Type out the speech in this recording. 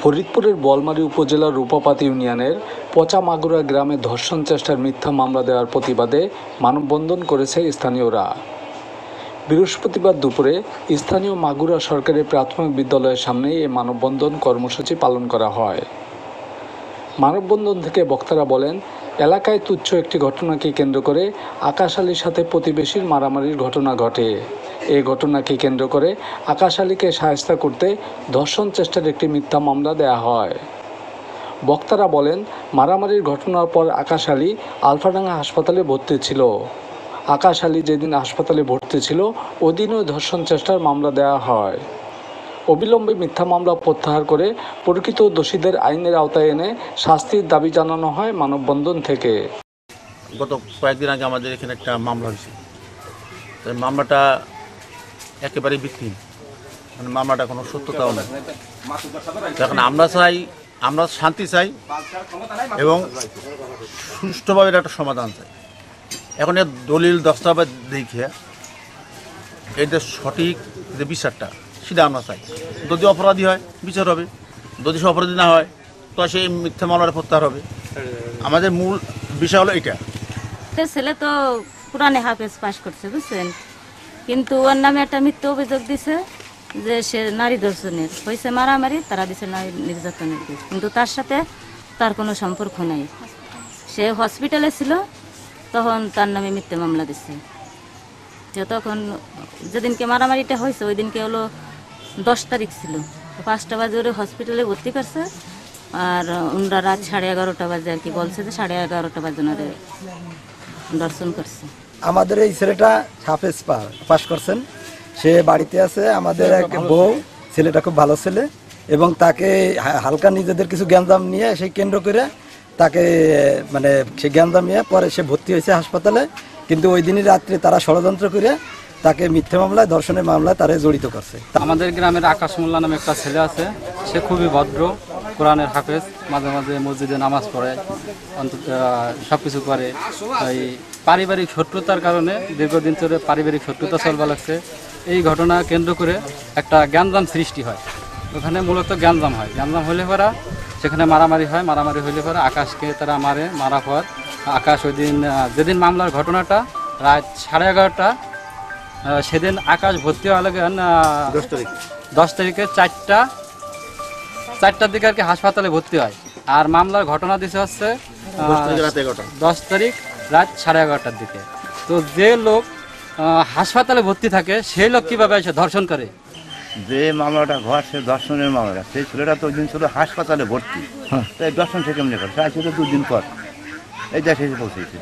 ফরিদপুরের বোয়ালমারী উপজেলার রূপাপাত ইউনিয়নের পচা মাগুরা গ্রামে ধর্ষণ চেষ্টার মিথ্যা মামলা দেওয়ার প্রতিবাদে মানববন্ধন করেছে স্থানীয়রা। বৃহস্পতিবার দুপুরে স্থানীয় মাগুরা সরকারি প্রাথমিক বিদ্যালয়ের সামনে এই মানববন্ধন কর্মসূচি পালন করা হয়। মানববন্ধন থেকে বক্তারা বলেন, এলাকায় তুচ্ছ একটি ঘটনাকে কেন্দ্র করে আকাশ আলীর সাথে প্রতিবেশীর মারামারির ঘটনা ঘটে। এই ঘটনাকে কেন্দ্র করে আকাশ আলীকে শায়েস্তা করতে ধর্ষণ চেষ্টার একটি মিথ্যা মামলা দেয়া হয়। বক্তারা বলেন, মারামারির ঘটনার পর আকাশ আলী আলফাডাঙ্গা হাসপাতালে ভর্তি ছিল। আকাশ আলী যেদিন হাসপাতালে ভর্তি ছিল ওদিনও ধর্ষণ চেষ্টার মামলা দেওয়া হয়। অবিলম্বে মিথ্যা মামলা প্রত্যাহার করে প্রকৃত দোষীদের আইনের আওতায় এনে শাস্তির দাবি জানানো হয় মানববন্ধন থেকে। গত কয়েকদিন আগে আমাদের এখানে একটা মামলা হয়েছে। মামলাটা একেবারেই ভিত্তিহীন, মানে মামলাটা কোনো সত্যতাও নেই। এখন আমরা শান্তি চাই এবং সুষ্ঠুভাবে একটা সমাধান চাই। এখন এর দলিল দস্তাবেজ দেখে এটা সঠিক যে বিচারটা সেটা আমরা চাই। যদি অপরাধী হয় বিচার হবে, যদি সে অপরাধী না হয় তো সেই মিথ্যা মামলার প্রত্যাহার হবে। আমাদের মূল বিষয় হলো এটা। ছেলে তো পুরানে হাফেজ পাশ করছে, বুঝছেন, কিন্তু ওর নামে একটা মিথ্যা অভিযোগ দিছে যে সে নারী ধর্ষণের হয়েছে, মারামারি, তারা দিছে নারী নির্যাতনের দিক, কিন্তু তার সাথে তার কোনো সম্পর্ক নাই। সে হসপিটালে ছিল, তখন তার নামে মিথ্যা মামলা দিছে। তখন যেদিনকে মারামারিটা হয়েছে ওই দিনকে হলো 10 তারিখ ছিল, 5টা বাজে ওরে হসপিটালে ভর্তি করছে। আর ওনারা রাত 11:30 বাজে আর কি বলছে যে 11:30 বাজে ওনারে দর্শন করছে। আমাদের এই ছেলেটা হাফেজ পাস করছেন, সে বাড়িতে আছে। আমাদের এক বউ, ছেলেটা খুব ভালো ছেলে, এবং তাকে হালকা নিজেদের কিছু জ্ঞানজাম নিয়ে সেই কেন্দ্র করে তাকে মানে সে জ্ঞানজাম নিয়ে পরে সে ভর্তি হয়েছে হাসপাতালে। কিন্তু ওই দিনই রাত্রে তারা ষড়যন্ত্র করে তাকে মিথ্যা মামলায়, ধর্ষণের মামলায় তারা জড়িত করছে। আমাদের গ্রামের আকাশ মোল্লা নামে একটা ছেলে আছে, সে খুবই ভদ্র, কোরআনের হাফেজ, মাঝে মাঝে মসজিদে নামাজ পড়ে, অন্তত সব কিছু করে। এই পারিবারিক শত্রুতার কারণে দীর্ঘদিন ধরে পারিবারিক শত্রুতা চলবা লাগছে। এই ঘটনা কেন্দ্র করে একটা জ্ঞানজাম সৃষ্টি হয়। ওখানে মূলত জ্ঞানজাম হয়, জ্ঞানজাম হলে পরা সেখানে মারামারি হয়। মারামারি হলে পরে আকাশকে তারা মারা পর আকাশ ওই দিন যেদিন মামলার ঘটনাটা রাত 11:30 সেদিন আকাশ ভর্তি হওয়া লাগে 10 তারিখে 4টার দিকে আর কি হাসপাতালে ভর্তি হয়। আর মামলার ঘটনা দিছে হচ্ছে 10 তারিখ রাত 11:30টার দিকে। তো যে লোক হাসপাতালে ভর্তি থাকে সেই লোক কিভাবে এসে ধর্ষণ করে? যে মামলাটা ঘটছে ধর্ষণের মামলাটা, সেই ছেলেটা তো ওই দিন ছিল হাসপাতালে ভর্তি, তাই দর্শন সে কেমনি করে, সে ছিল 2 দিন পর এই দেশে এসে পৌঁছেছে।